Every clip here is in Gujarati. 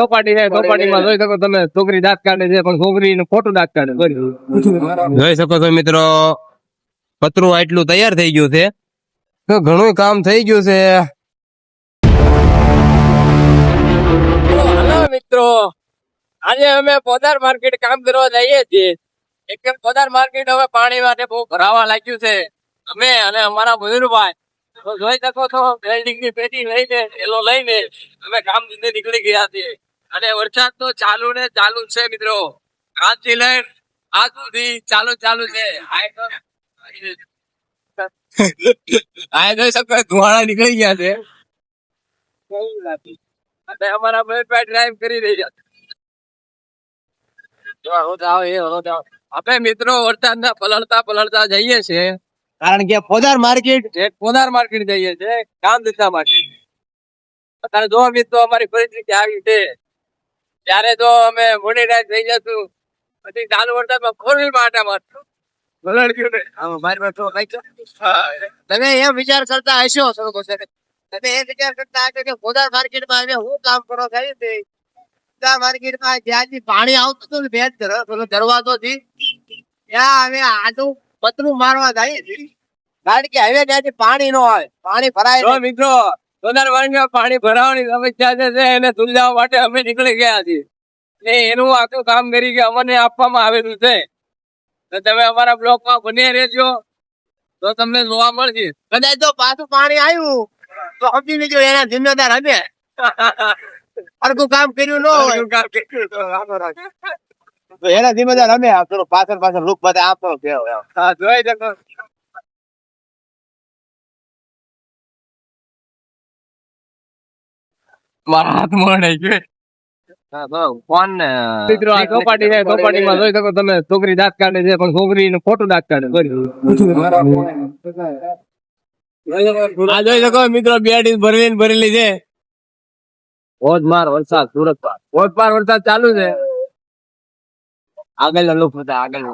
ચોપાટી છે, ચોપાટીમાં જોઈ શકો તમે છોકરી દાંત કાઢે છે, પણ છોકરીનું ખોટું દાંત કાઢે. જોઈ શકો છો મિત્રો, પતરું આટલું તૈયાર થઈ ગયું છે, તો ઘણું કામ થઈ ગયું છે. હલો મિત્રો, આજે અમે પોદાર માર્કેટ કામ કરવા જઈએ છીએ. એકદમ પોદાર માર્કેટ હવે પાણી માટે બહુ ભરાવા લાગ્યું છે. અમે અને અમારા મયુરભાઈ તો જોઈ શકો છો, વેલ્ડિંગ ની પેટી લઈને એલો લઈને અમે કામ ધંધે નીકળી ગયા છીએ. અને વરસાદ તો ચાલુ ને ચાલુ છે મિત્રો, આજથી લઈને આજ સુધી ચાલુ છે. આ જોઈ શકો ધુવાણા નીકળી ગયા છે. અને અમારા મયુરભાઈ ડ્રાઈવ કરી રહ્યા છે. આપણે મિત્રો વરસાદના પલળતા જઈએ છીએ, કારણ કે પોદાર માર્કેટ જઈએ છીએ કામ ધંધા માટે. અત્યારે જો મિત્રો અમારી પરિસ્થિતિ આવી છે, ત્યારે તો અમે મોડી રાત થઈ જશું, પછી ચાલુ વરસાદમાં ખોરવી આટા મારશું. તમે એમ વિચાર કરતા હશો, તમે એમ વિચાર કરતા હશો કે પોદાર માર્કેટમાં અમે શું કામ કરો થઈ માર્કેટમાં જ્યાંથી પાણી આવતું હતું ને, બે દરવાજો થી ત્યાં અમે આટલું પતરું મારવા જાય, કારણ કે હવે ત્યાંથી પાણી નો આવે, પાણી ભરાય મિત્રો. પાણી ભરાવાની સમસ્યા છે, એને સુલઝાવવા માટે અમે નીકળી ગયા છીએ. એનું આખું કામ કરી કે અમને આપવામાં આવેલું છે. તો તમે અમારા બ્લોકમાં બની રહેજો, તો તમને જોવા મળશે. કદાચ તો પાછું પાણી આવ્યું તો સમજી લેજો એના જિમ્મેદાર અમે. હરખું કામ કર્યું ન હોય તો એના જિમ્મેદાર અમે. પાછળ રૂપ બધા આપો જોઈ શકો. મારા હાથ મળે ફોન ને મિત્રો, આ ચોપાટી છે, ચોપાટીમાં જોઈ શકો તમે છોકરી દાંત કાઢે છે, પણ છોકરીનું ખોટું દાંત કાઢે. આ જોઈ શકો મિત્રો, બેડી ભરેલી છે. ધોધમાર વરસાદ સુરત પર, ધોધમાર વરસાદ ચાલુ છે. આગળ લુક હતા, આગળ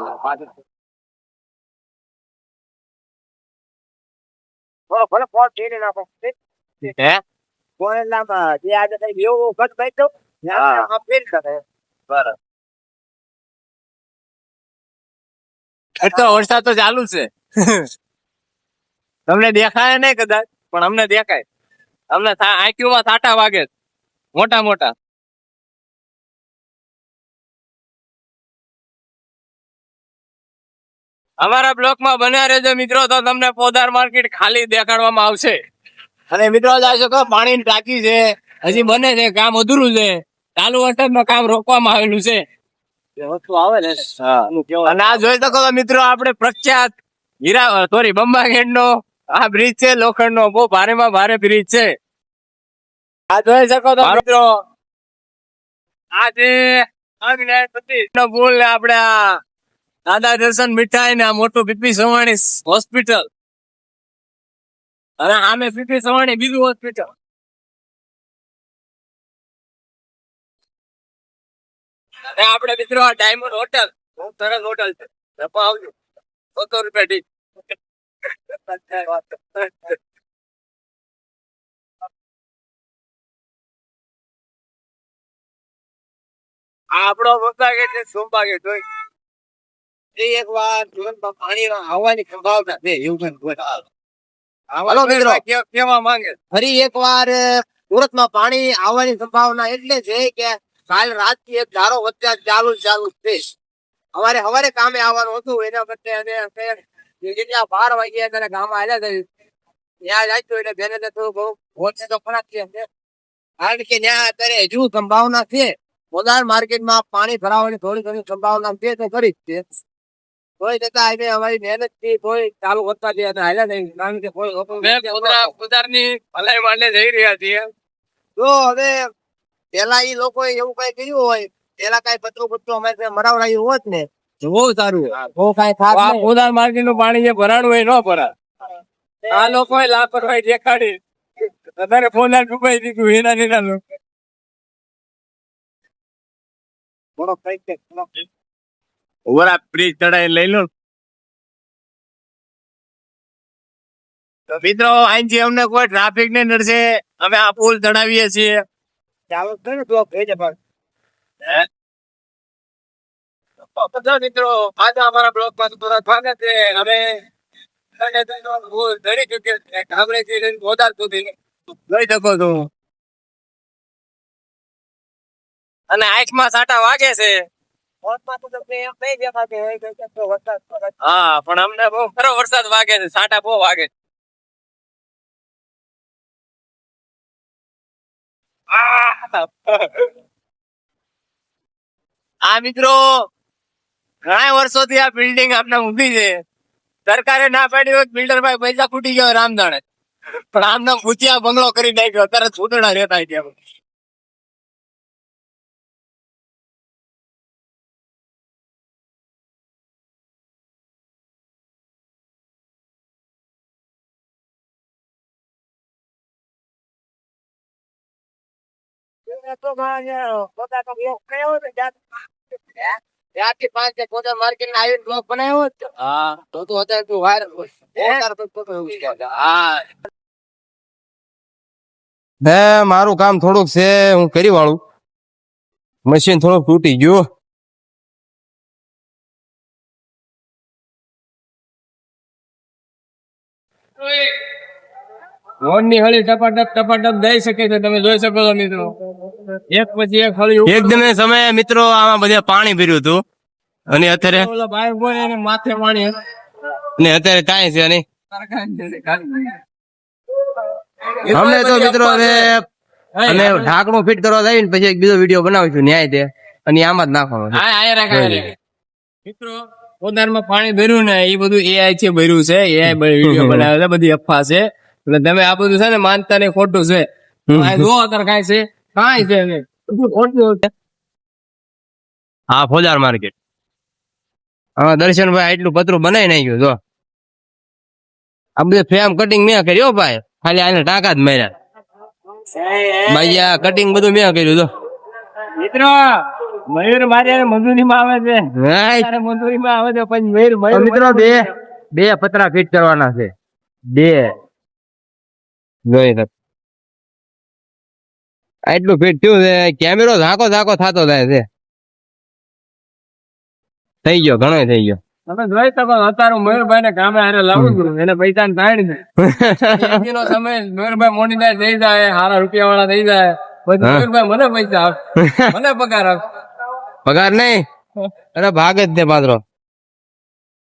વરસાદ તો ચાલુ છે. તમને દેખાય નહીં કદાચ, પણ અમને દેખાય. અમને આંખીઓમાં સાટા વાગે મોટા મોટા. અમારા બ્લોકમાં બન્યા રહેજો મિત્રો, તો તમને પોદાર માર્કેટ ખાલી દેખાડવામાં આવશે. અને મિત્રો જોઈ શકો પાણીની ટાંકી છે, હજી બને છે, કામ અધૂરું છે. ચાલુ વરસાદમાં કામ રોકવામાં આવેલું છે. અને આ જોઈ શકો મિત્રો, આપણે પ્રખ્યાત બંબાગેટ નો આ બ્રિજ છે, લોખંડ નો બહુ ભારેમાં ભારે બ્રિજ છે. આ જોઈ શકો છો મિત્રો, આ છે આપડે દાદા દર્શન મીઠાઈ ને આ મોટું પીપી સવાણી હોસ્પિટલ, અને આમે પીપી સવાણી બીજું હોસ્પિટલ. આપડે મિત્રો આ ડાયમંડ હોટલ બહુ સરસ હોટલ છે, આવજો. 100 રૂપિયા ડીશ. આપણો બંબાગેટ છે, સોમબાગેટ જોઈ. એક વાર પાણી આવવાની સંભાવના છે એવું કેવા માંગે. ફરી એક વાર સુરતમાં પાણી આવવાની સંભાવના એટલે છે કે કાલ રાત થી એક ધારો વચ્ચે ચાલુ છે. અમારે સવારે કામે આવવાનું હતું, એના બદલે અમે 12 વાગ્યા ત્યારે ગામ આવ્યા છે. ત્યાં જાય તો એટલે બેને થોડું બહુ પહોંચે તો ખરા છે, કારણ કે ત્યાં અત્યારે હજુ સંભાવના છે. પોદાર માર્કેટમાં પાણી ભરાવાની થોડી ઘણી સંભાવના છે તો કરી જ છે. કોઈ જતા અમે અમારી મહેનત થી કોઈ ચાલુ વધતા હાલ્યા નહીં, કારણ કે પોદારની ભલાઈ માટે જઈ રહ્યા છીએ. તો હવે પેલા એ લોકો એવું કઈ કર્યું હોય, પેલા કઈ પત્રો અમારે મરાવડાયું હોત ને તો બહુ સારું. પોદાર માર્કેટ નું પાણી જે ભરાણું હોય ન ભરા. આ લોકો લાપરવાહી દેખાડી અત્યારે પોદાર ડૂબાઈ દીધું. એના લોકો બ્રિજ ચડાવી લઈ લો. તો મિત્રો અહીંથી અમને કોઈ ટ્રાફિક ને નડશે, અમે આ પુલ ચડાવીએ છીએ. ચાલુ જ ને બ્લોક થઈ જાય પણ મિત્રો આજે અમારા બ્લોક માં થોડા ભાગે છે અમે ધરી ચુક્યો છે ગામડેથી લઈને ગોદાર સુધી લઈ શકો છો અને આંખમાં સાટા વાગે છે હા પણ અમને બહુ ખરો વરસાદ વાગે છે સાટા બહુ વાગે આ મિત્રો ઘણા વર્ષોથી આ બિલ્ડિંગ આપણે ઊભી છે સરકારે ના પાડી હોય બિલ્ડર ભાઈ પૈસા ખૂટી ગયો રામદાણે પણ આમને ભૂતિયા બંગલો કરી નાખ્યો અત્યારે છૂટણા રહેતા ત્યાં ત્યાંથી 5 પોતા માર્કેટ આવીને બ્લોક બનાવ્યો હા તો અત્યારે તું વાયરલ હે મારું કામ થોડુંક છે હું કરી વાળું મશીન થોડુંક તૂટી ગયું ની હળી ટપાટપ દઈ શકે છે તમે જોઈ શકો છો મિત્રો એક પછી એક હળી એકદમ એ સમયે મિત્રો આમાં બધે પાણી ભર્યું હતું અને અત્યારે ઓલા ભાઈ બોલે એને માથે પાણી ને અત્યારે કાંઈ છે નહીં અમને તો મિત્રો હવે અને ઢાંકણું ફિટ કરવા જાય ને પછી એક બીજો વિડીયો બનાવીશું ન્યાય તે અને આમાં જ નાખવાનો છે. મિત્રો પોદારમાં પાણી ભર્યું ને એ બધું એઆઈ છે ભર્યું છે એઆઈ વિડીયો બનાવે છે બધી અફવા છે એટલે તમે આ બધું છે ને માનતા ને ખોટું છે જો અત્યારે કાંઈ છે કાંઈ છે નહીં. બધું ખોટું છે. હા ફોજાર માર્કેટ હા દર્શનભાઈ એટલું પતરું બનાવી નાખ્યું જો આ બધું ફ્રેમ કટિંગ મેં કર્યો ભાઈ ખાલી આને ટાંકા જ માર્યા ભાઈ આ કટિંગ બધું મેં કર્યું જો મિત્રો મયુર મારે મજૂરી માં આવે છે હાય. મજૂરી માં આવે છે પછી મયુર તો મિત્રો બે પતરા ફિટ કરવાના છે બે જોઈ શકો આટલું ફિટ થયું છે કેમેરો ઝાંકો થતો જાય છે થઈ ગયો ઘણો થઈ ગયો તમે જોઈ શકો અત્યારે મયુરભાઈ ને કામે હારે લાવું છું એને પૈસા થાય ને નો સમય મયુરભાઈ મોનીટાઈઝ થઈ જાય સારા રૂપિયા વાળા થઈ જાય પછી મયુરભાઈ મને પૈસા આપે મને પગાર આપે પગાર નહીં અરે ભાગ જ દે પાત્રો